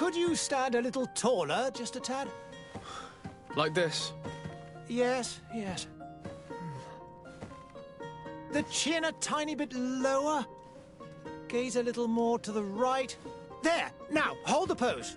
Could you stand a little taller, just a tad? Like this? Yes, yes. The chin a tiny bit lower. Gaze a little more to the right. There! Now, hold the pose.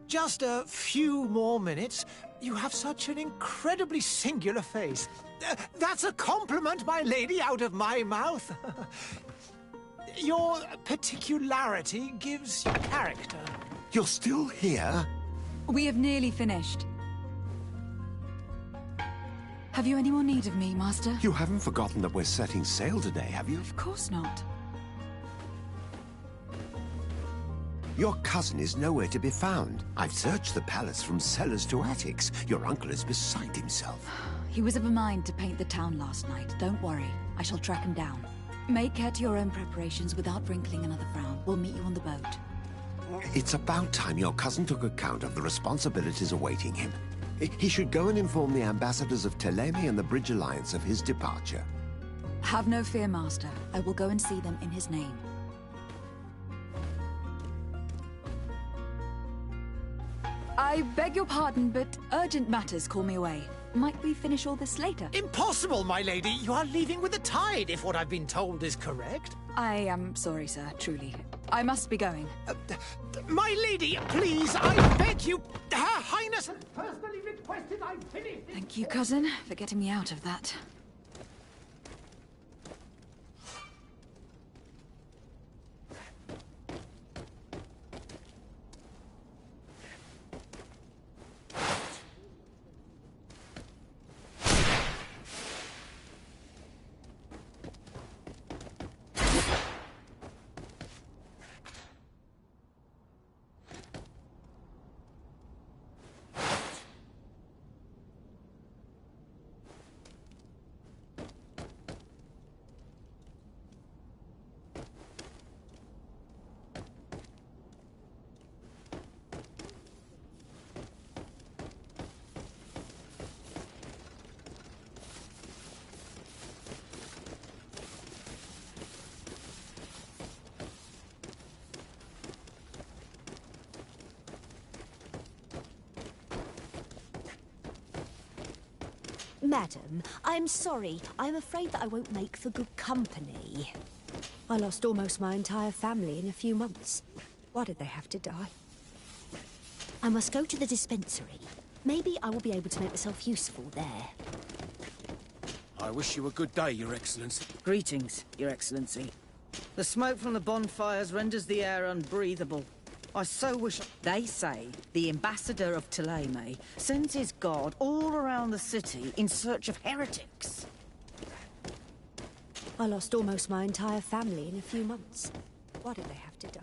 Just a few more minutes. You have such an incredibly singular face. That's a compliment, my lady, out of my mouth. Your particularity gives you character. You're still here? We have nearly finished. Have you any more need of me, Master? You haven't forgotten that we're setting sail today, have you? Of course not. Your cousin is nowhere to be found. I've searched the palace from cellars to attics. Your uncle is beside himself. He was of a mind to paint the town last night. Don't worry. I shall track him down. Make care to your own preparations without wrinkling another frown. We'll meet you on the boat. It's about time your cousin took account of the responsibilities awaiting him. He should go and inform the ambassadors of Telemi and the Bridge Alliance of his departure. Have no fear, Master. I will go and see them in his name. I beg your pardon, but urgent matters call me away. Might we finish all this later? Impossible, my lady. You are leaving with the tide, if what I've been told is correct. I am sorry, sir, truly. I must be going. My lady, please, I beg you. Her Highness has personally requested I finish. Thank you, cousin, for getting me out of that. Madam, I'm sorry. I'm afraid that I won't make for good company. I lost almost my entire family in a few months. Why did they have to die? I must go to the dispensary. Maybe I will be able to make myself useful there. I wish you a good day, Your Excellency. Greetings, Your Excellency. The smoke from the bonfires renders the air unbreathable. I so wish... They say the ambassador of Thélème sends his guard all around the city in search of heretics. I lost almost my entire family in a few months. Why did they have to die?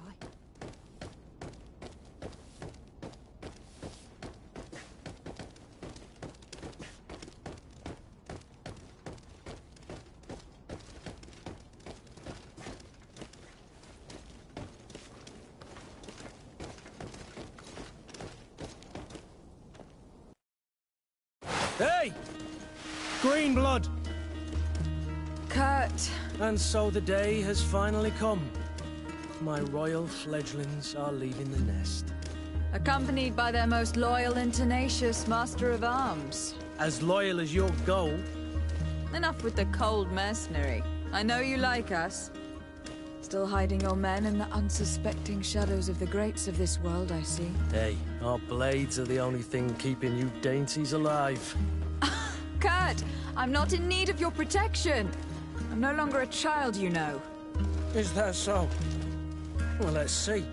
Hey! Green blood! Kurt. And so the day has finally come. My royal fledglings are leaving the nest. Accompanied by their most loyal and tenacious Master of Arms. As loyal as your gold. Enough with the cold mercenary. I know you like us. Still hiding your men in the unsuspecting shadows of the greats of this world, I see. Hey, our blades are the only thing keeping you dainties alive. Kurt, I'm not in need of your protection. I'm no longer a child, you know. Is that so? Well, let's see.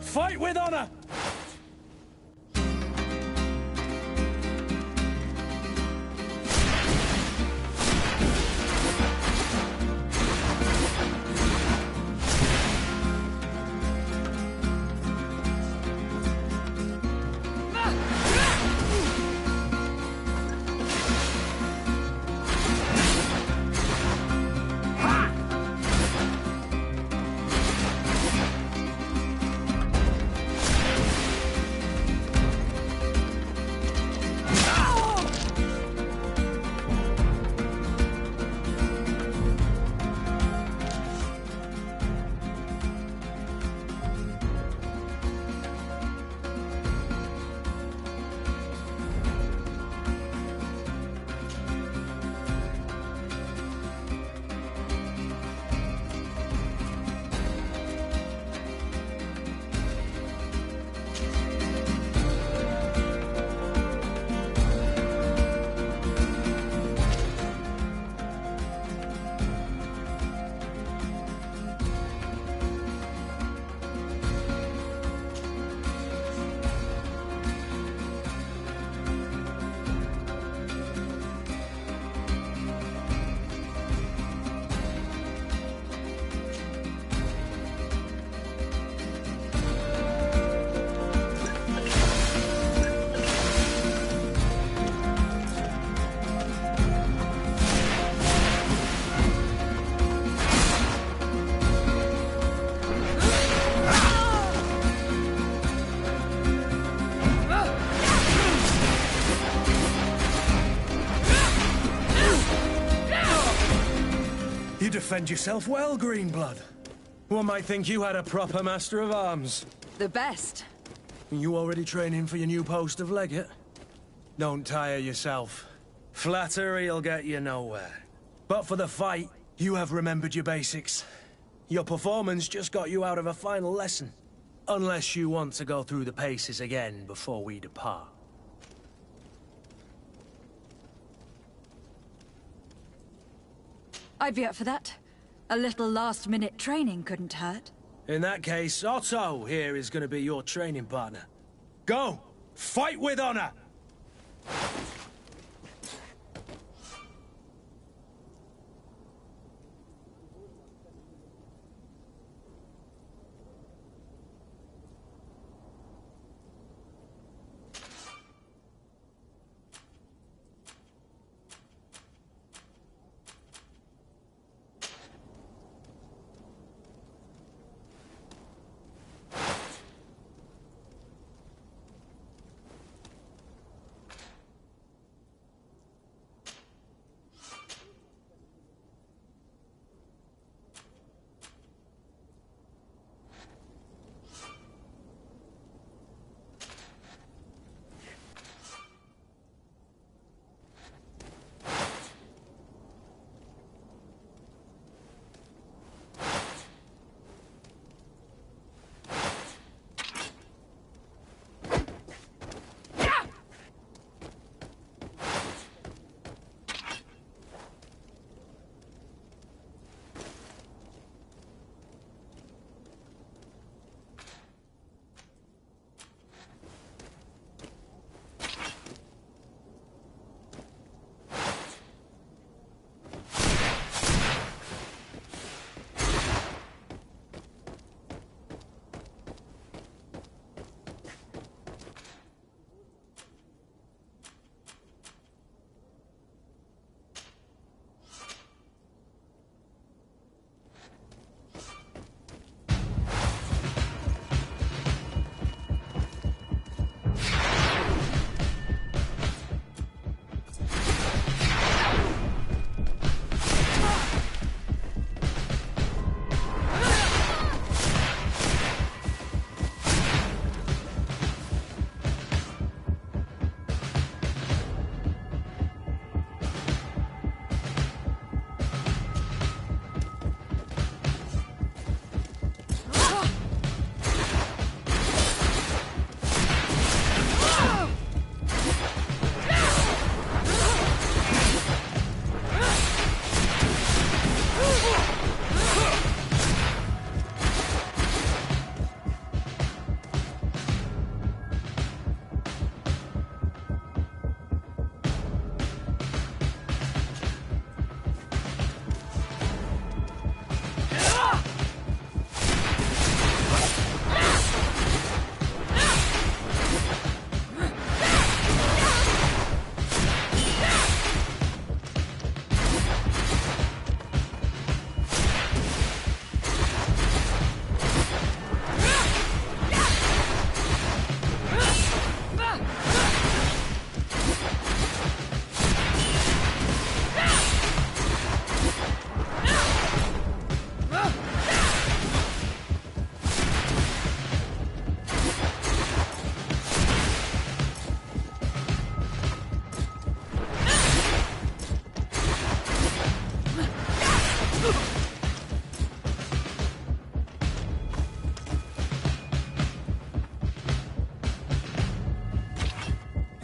Fight with honor! You defend yourself well, Greenblood. One might think you had a proper Master of Arms. The best. You already training for your new post of legate? Don't tire yourself. Flattery'll get you nowhere. But for the fight, you have remembered your basics. Your performance just got you out of a final lesson. Unless you want to go through the paces again before we depart. I'd be up for that. A little last-minute training couldn't hurt. In that case, Otto here is going to be your training partner. Go! Fight with honor!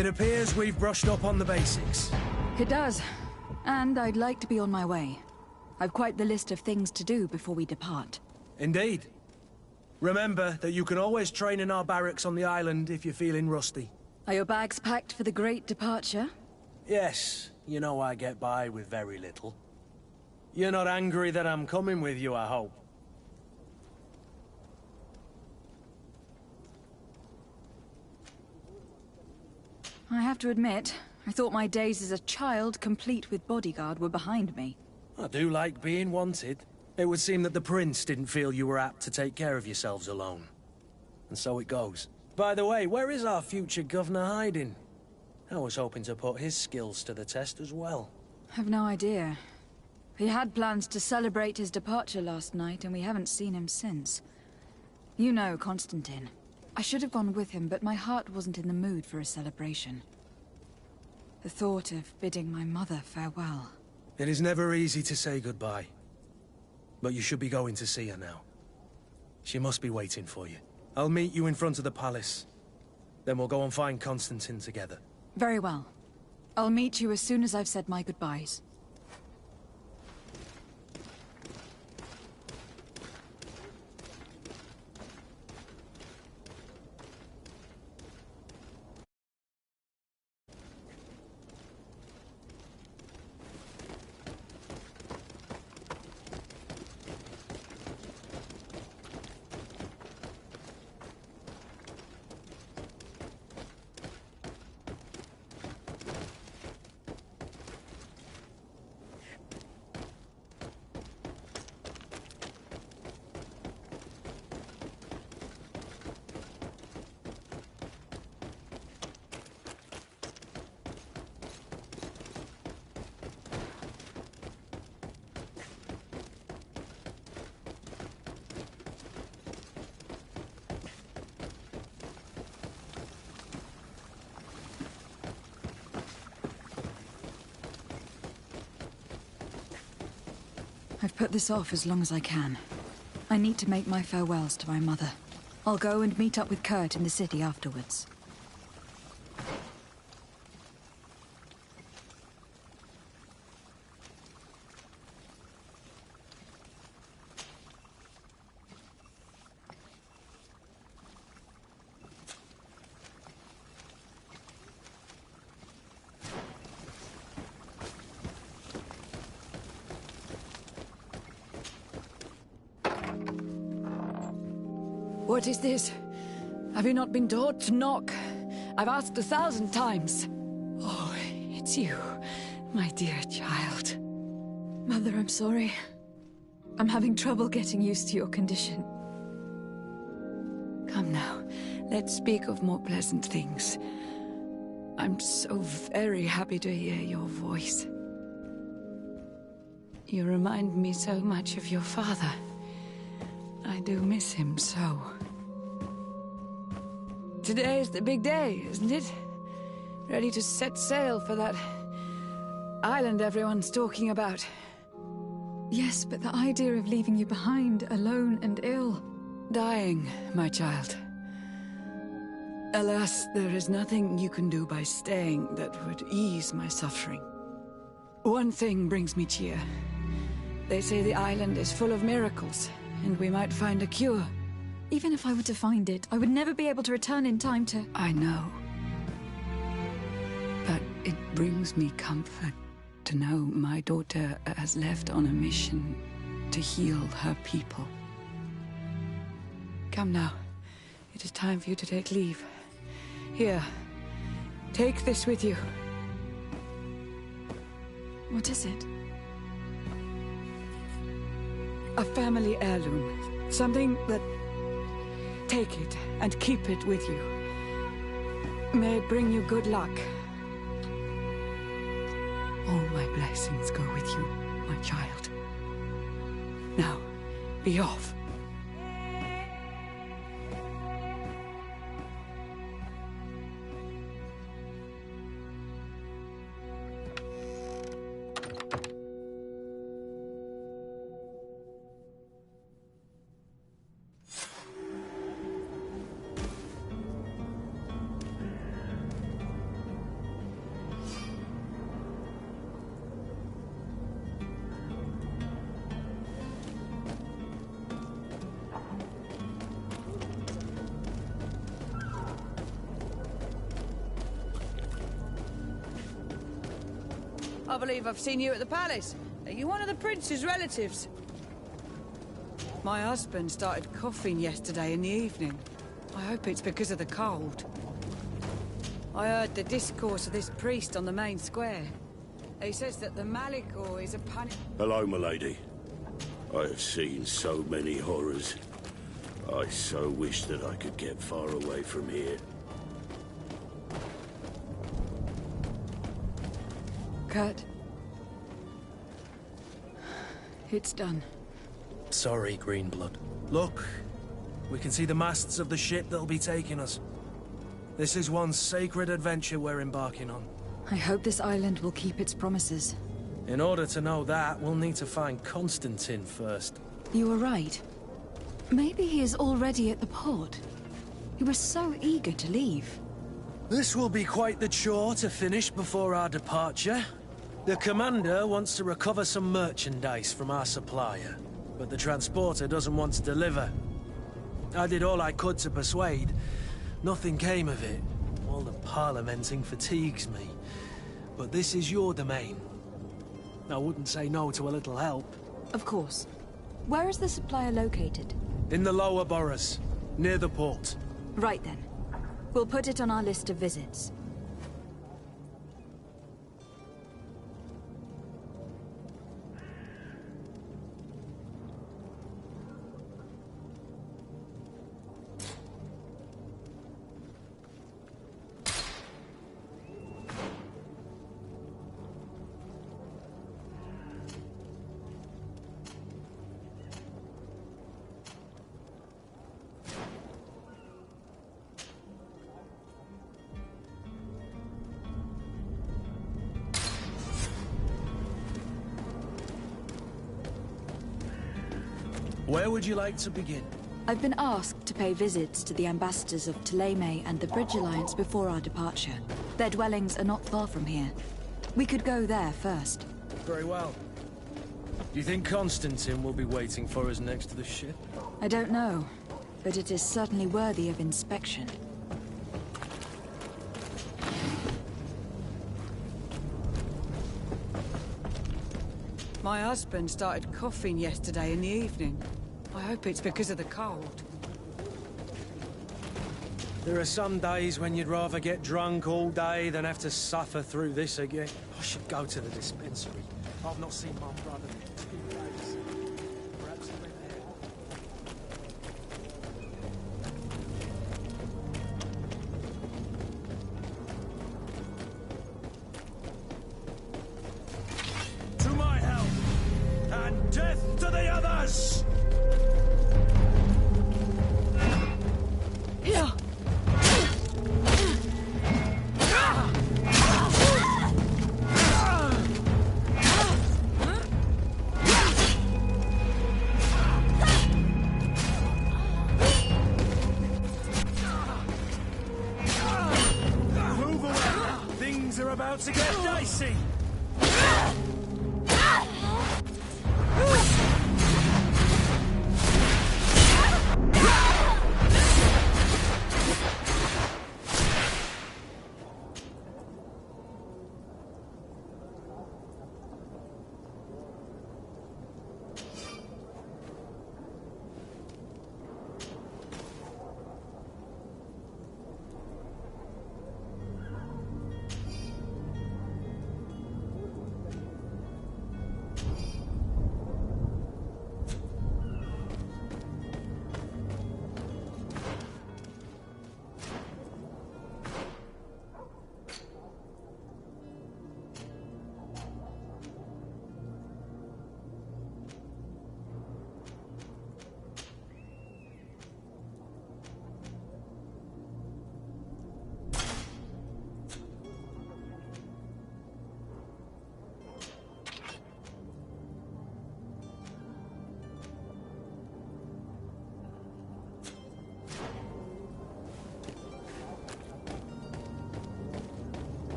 It appears we've brushed up on the basics. It does. And I'd like to be on my way. I've quite the list of things to do before we depart. Indeed. Remember that you can always train in our barracks on the island if you're feeling rusty. Are your bags packed for the great departure? Yes, you know I get by with very little. You're not angry that I'm coming with you, I hope. I have to admit, I thought my days as a child, complete with bodyguard, were behind me. I do like being wanted. It would seem that the prince didn't feel you were apt to take care of yourselves alone. And so it goes. By the way, where is our future governor hiding? I was hoping to put his skills to the test as well. I've no idea. He had plans to celebrate his departure last night, and we haven't seen him since. You know Constantine. I should have gone with him, but my heart wasn't in the mood for a celebration. The thought of bidding my mother farewell. It is never easy to say goodbye. But you should be going to see her now. She must be waiting for you. I'll meet you in front of the palace. Then we'll go and find Constantine together. Very well. I'll meet you as soon as I've said my goodbyes. I've put this off as long as I can. I need to make my farewells to my mother. I'll go and meet up with Kurt in the city afterwards. What is this? Have you not been taught to knock? I've asked 1,000 times. Oh, it's you, my dear child. Mother, I'm sorry. I'm having trouble getting used to your condition. Come now, let's speak of more pleasant things. I'm so very happy to hear your voice. You remind me so much of your father. I do miss him so. Today is the big day, isn't it? Ready to set sail for that island everyone's talking about. Yes, but the idea of leaving you behind, alone and ill. Dying, my child. Alas, there is nothing you can do by staying that would ease my suffering. One thing brings me cheer. They say the island is full of miracles, and we might find a cure. Even if I were to find it, I would never be able to return in time to... I know. But it brings me comfort to know my daughter has left on a mission to heal her people. Come now. It is time for you to take leave. Here, take this with you. What is it? A family heirloom. Something that... Take it and keep it with you. May it bring you good luck. All my blessings go with you, my child. Now, be off. I believe I've seen you at the palace. Are you one of the prince's relatives? My husband started coughing yesterday in the evening. I hope it's because of the cold. I heard the discourse of this priest on the main square. He says that the Malikor is a Hello, milady. I have seen so many horrors. I so wish that I could get far away from here. Kurt. It's done. Sorry, Greenblood. Look, we can see the masts of the ship that'll be taking us. This is one sacred adventure we're embarking on. I hope this island will keep its promises. In order to know that, we'll need to find Constantine first. You were right. Maybe he is already at the port. He was so eager to leave. This will be quite the chore to finish before our departure. The commander wants to recover some merchandise from our supplier, but the transporter doesn't want to deliver. I did all I could to persuade. Nothing came of it. All the parliamenting fatigues me. But this is your domain. I wouldn't say no to a little help. Of course. Where is the supplier located? In the lower boroughs, near the port. Right then. We'll put it on our list of visits. Where would you like to begin? I've been asked to pay visits to the ambassadors of Thélème and the Bridge Alliance before our departure. Their dwellings are not far from here. We could go there first. Very well. Do you think Constantine will be waiting for us next to the ship? I don't know, but it is certainly worthy of inspection. My husband started coughing yesterday in the evening. I hope it's because of the cold. There are some days when you'd rather get drunk all day than have to suffer through this again. I should go to the dispensary. I've not seen my brother in 2 days. Perhaps he'll be there. To my help! And death to the others! Yeah. Move away! Things are about to get dicey!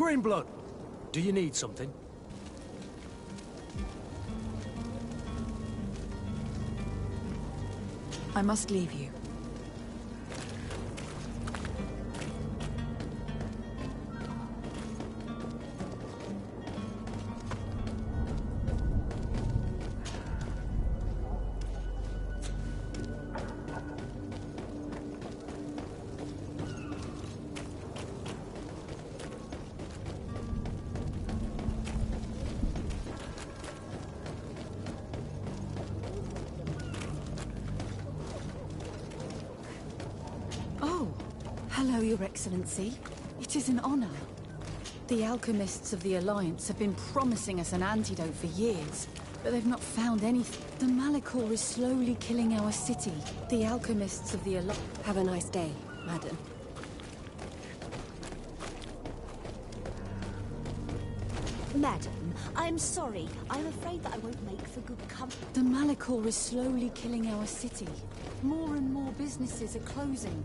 Greenblood, do you need something? I must leave you. Hello, Your Excellency. It is an honor. The alchemists of the Alliance have been promising us an antidote for years, but they've not found anything. The Malachor is slowly killing our city. The alchemists of the Alliance... Have a nice day, madam. Madam, I'm sorry. I'm afraid that I won't make for good company. The Malachor is slowly killing our city. More and more businesses are closing.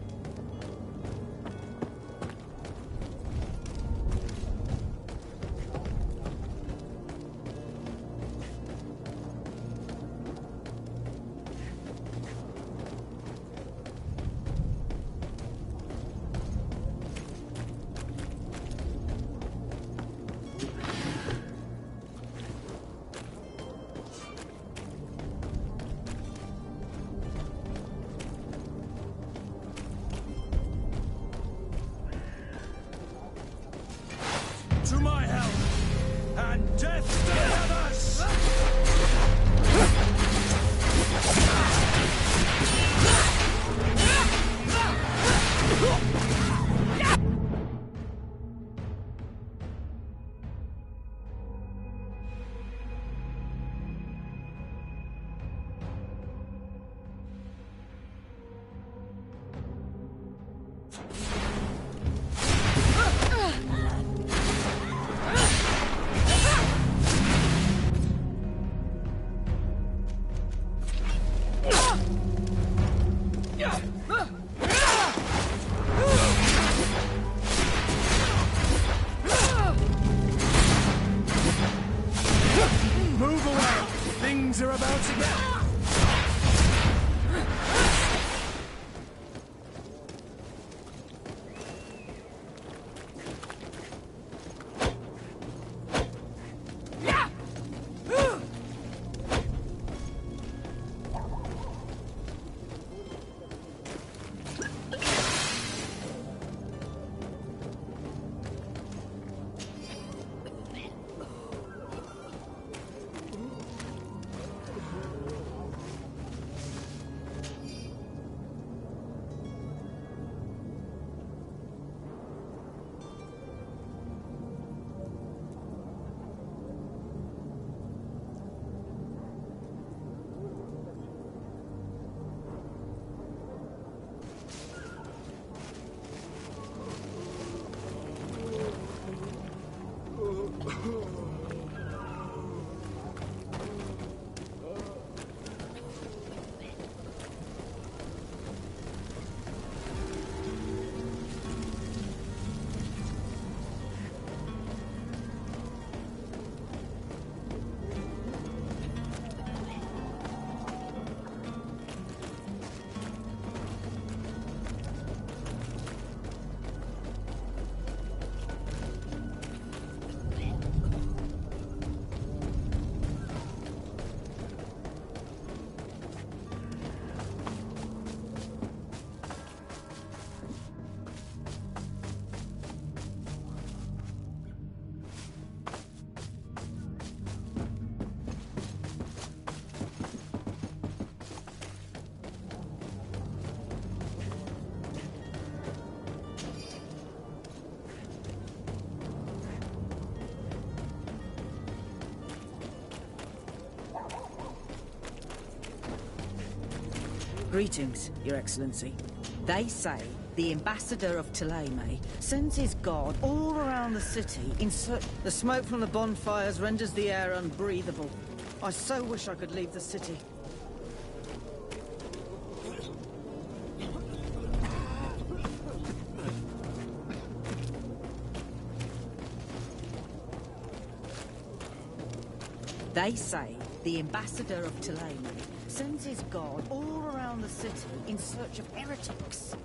To my help, and death to others! Move away! Things are about to get... Greetings, Your Excellency. They say the ambassador of Thélème sends his guard all around the city in search... The smoke from the bonfires renders the air unbreathable. I so wish I could leave the city. They say the ambassador of Thélème sends his guard all around the city in search of heretics.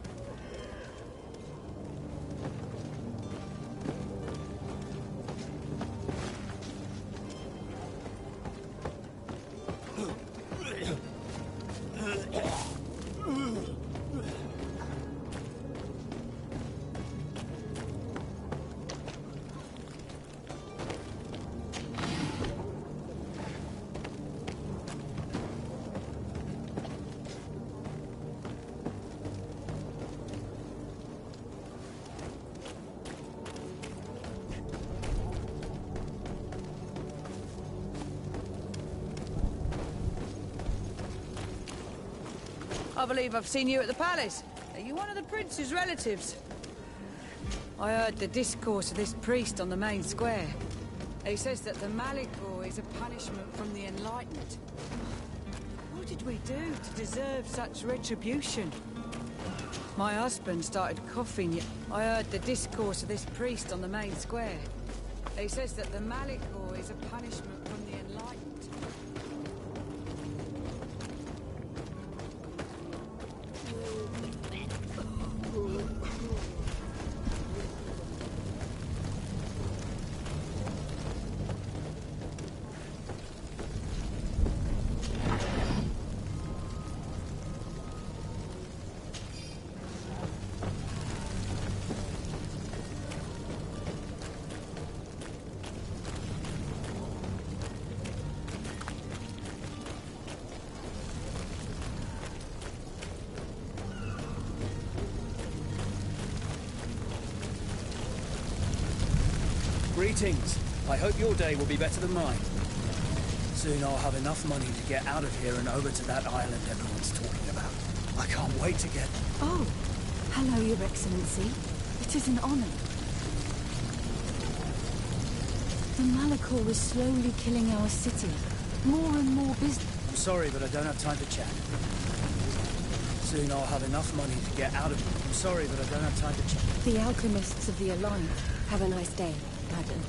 I believe I've seen you at the palace. Are you one of the prince's relatives? I heard the discourse of this priest on the main square. He says that the Malicor is a punishment from the Enlightened. What did we do to deserve such retribution? My husband started coughing. I heard the discourse of this priest on the main square. He says that the Malicor is a punishment from the Enlightened. Greetings. I hope your day will be better than mine. Soon I'll have enough money to get out of here and over to that island everyone's talking about. I can't wait to get... Oh, hello, Your Excellency. It is an honor. The Malicor is slowly killing our city. More and more business... I'm sorry, but I don't have time to chat. Soon I'll have enough money to get out of here. I'm sorry, but I don't have time to chat. The alchemists of the Alliance. Have a nice day, madam.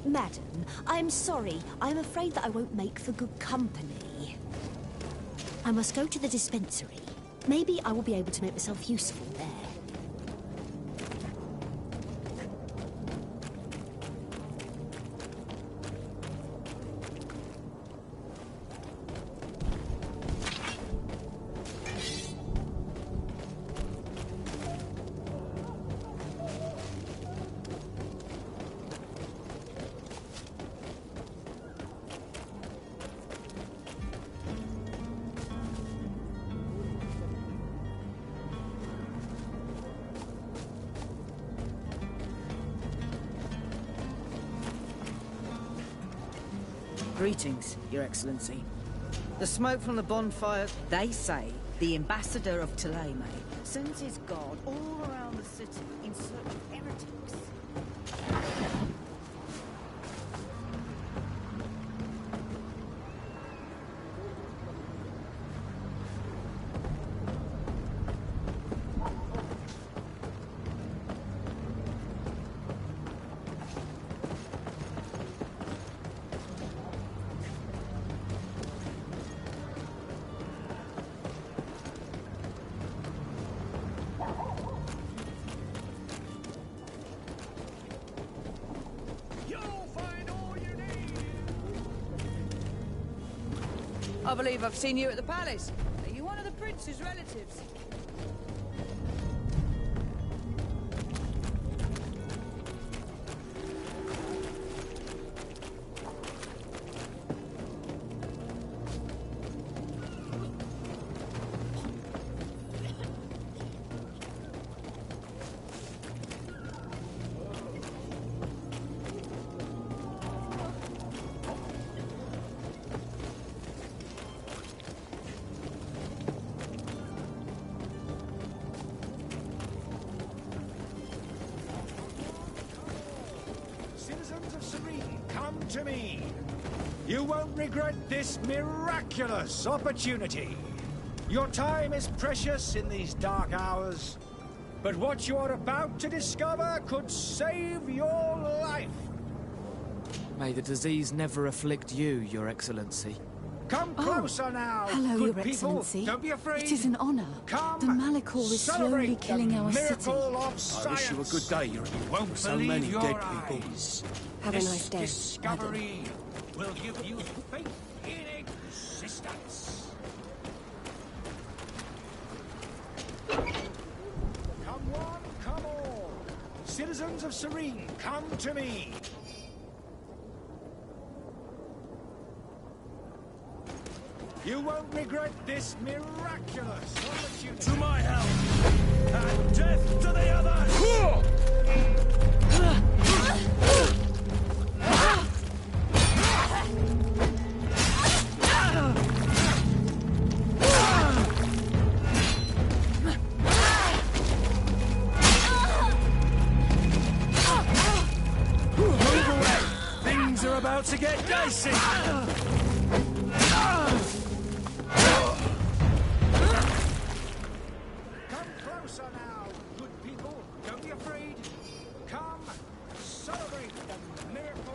Madam, I'm sorry. I'm afraid that I won't make for good company. I must go to the dispensary. Maybe I will be able to make myself useful there. Greetings, Your Excellency. The smoke from the bonfire, they say the ambassador of Thélème sends his guard all around the city in search of heretics. I believe I've seen you at the palace. Are you one of the prince's relatives? Citizens of Sream, come to me. You won't regret this miraculous opportunity. Your time is precious in these dark hours, but what you are about to discover could save your life. May the disease never afflict you, Your Excellency. Come closer now, Hello, good Your people. Excellency. Don't be afraid. It is an honor. Come, the Malachor is slowly celebrate killing the our city. miracle of I wish you a science. good day. You won't so believe many your dead eyes. people. Have a This nice day, discovery will give you faith in existence. Come one, come all. Citizens of Sream, come to me. You won't regret this miraculous opportunity. To my help! And death to the others! Move away! Things are about to get dicey! Come closer now, good people. Don't be afraid. Come, celebrate the miracle.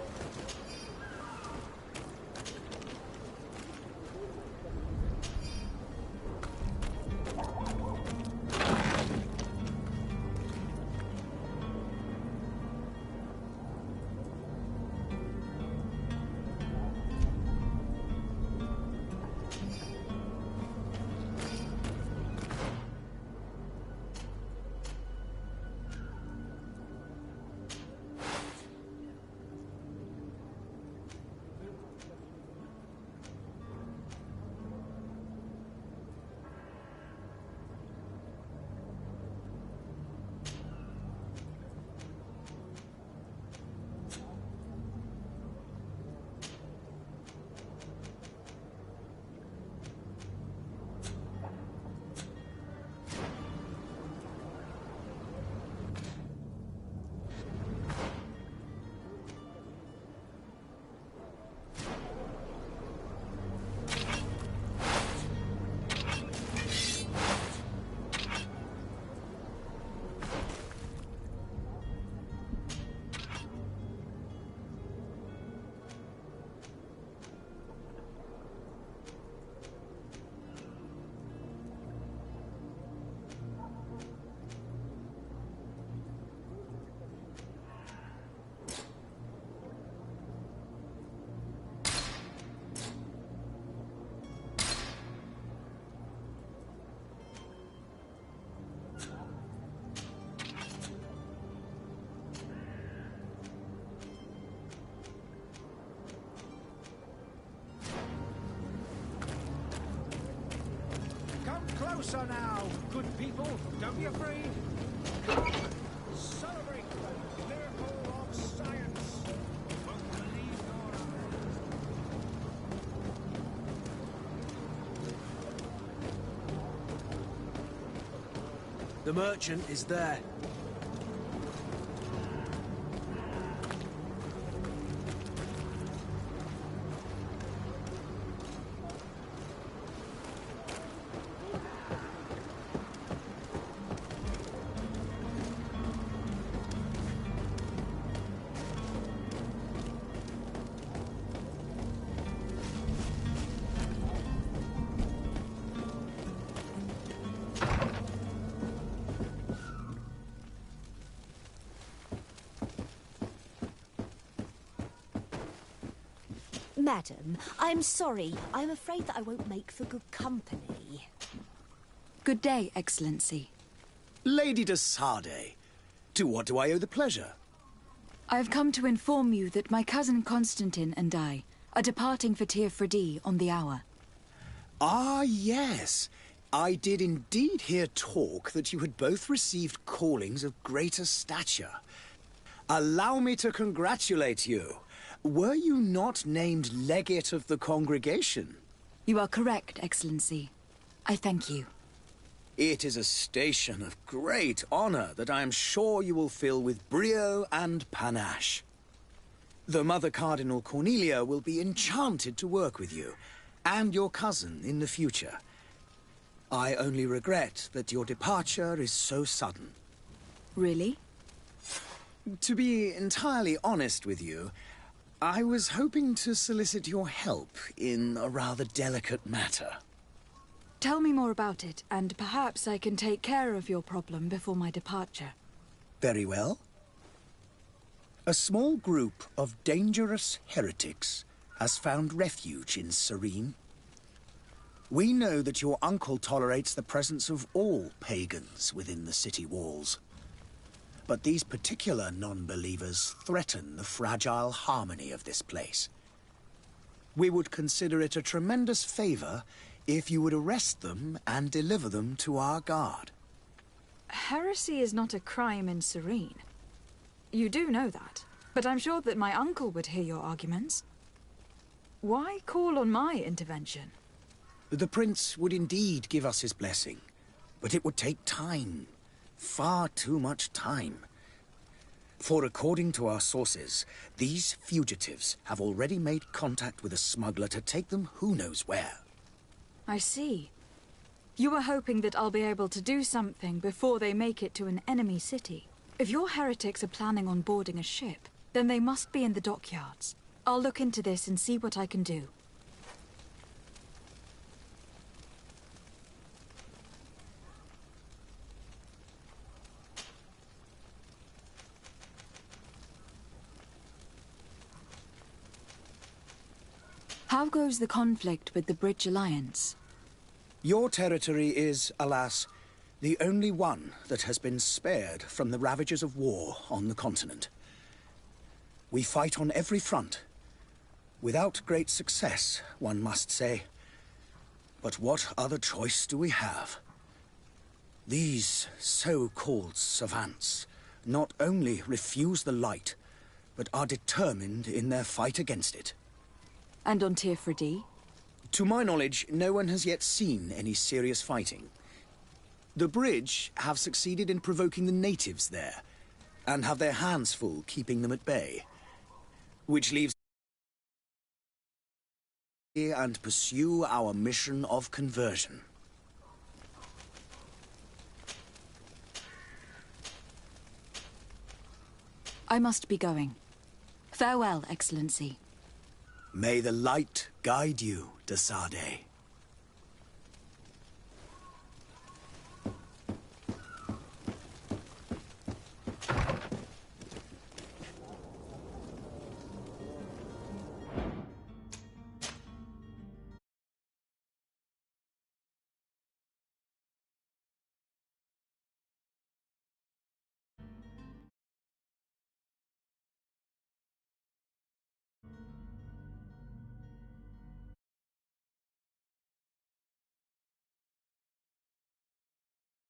Closer now, good people. Don't be afraid. Come, celebrate the miracle of science. Won't believe your eyes. The merchant is there. Madam, I'm sorry. I'm afraid that I won't make for good company. Good day, Excellency. Lady de Sade, to what do I owe the pleasure? I have come to inform you that my cousin Constantine and I are departing for Tir Freddy on the hour. Ah, yes. I did indeed hear talk that you had both received callings of greater stature. Allow me to congratulate you. Were you not named legate of the congregation? You are correct, Excellency. I thank you. It is a station of great honor that I am sure you will fill with brio and panache. The Mother Cardinal Cornelia will be enchanted to work with you, and your cousin in the future. I only regret that your departure is so sudden. Really? To be entirely honest with you, I was hoping to solicit your help in a rather delicate matter. Tell me more about it, and perhaps I can take care of your problem before my departure. Very well. A small group of dangerous heretics has found refuge in Sream. We know that your uncle tolerates the presence of all pagans within the city walls. But these particular non-believers threaten the fragile harmony of this place. We would consider it a tremendous favor if you would arrest them and deliver them to our guard. Heresy is not a crime in Sream. You do know that, but I'm sure that my uncle would hear your arguments. Why call on my intervention? The prince would indeed give us his blessing, but it would take time. Far too much time. For according to our sources, these fugitives have already made contact with a smuggler to take them who knows where. I see. You were hoping that I'll be able to do something before they make it to an enemy city. If your heretics are planning on boarding a ship, then they must be in the dockyards. I'll look into this and see what I can do. How goes the conflict with the Bridge Alliance? Your territory is, alas, the only one that has been spared from the ravages of war on the continent. We fight on every front. Without great success, one must say. But what other choice do we have? These so-called savants not only refuse the light, but are determined in their fight against it. And on Tirfredi? To my knowledge, no one has yet seen any serious fighting. The Bridge have succeeded in provoking the natives there, and have their hands full keeping them at bay. Which leaves us and pursue our mission of conversion. I must be going. Farewell, Excellency. May the light guide you, de Sade.